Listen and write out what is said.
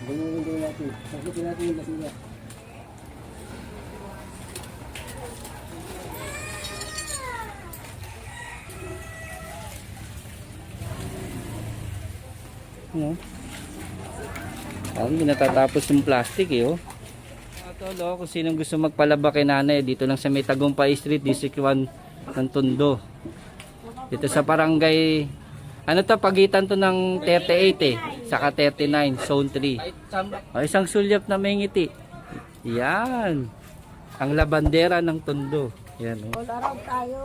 Ganyan din natin. Sagutin natin yung basura. No? Parang hindi natatapos yung plastic eh, oh. Tol, kung sinong gusto magpalaba kay nanay, dito lang sa may Tagumpay Street, District 1 ng Tondo. Dito sa barangay, ano to, pagitan to ng 38 eh, saka 39, Zone 3. O, isang sulyap na may ngiti. Yan. Ang labandera ng Tondo. Yan, oh. All around tayo.